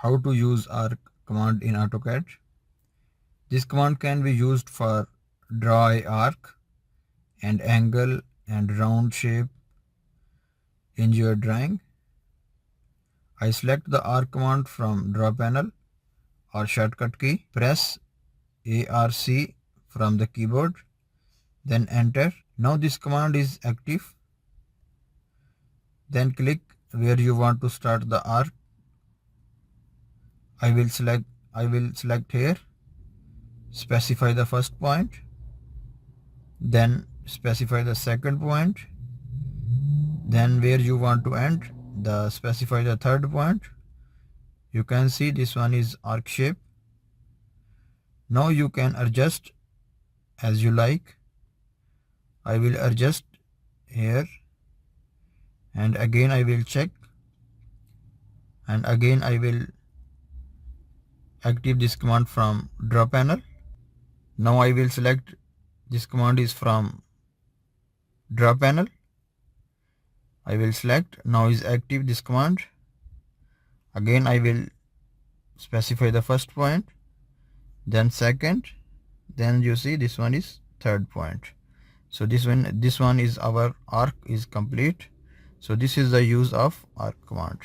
How to use arc command in AutoCAD. This command can be used for draw a arc and angle and round shape in your drawing. I select the arc command from draw panel or shortcut key. Press ARC from the keyboard, then enter. Now this command is active. Then click where you want to start the arc. I will select here. Specify the first point, then specify the second point, then where you want to end, specify the third point. You can see this one is arc shape. Now you can adjust as you like. I will adjust here, and again I will check, and again I will active this command from draw panel. Now I will select this command is from draw panel. I will select, now is active this command. Again I will specify the first point, then second, then you see this one is third point. So this one is our arc is complete. So this is the use of arc command.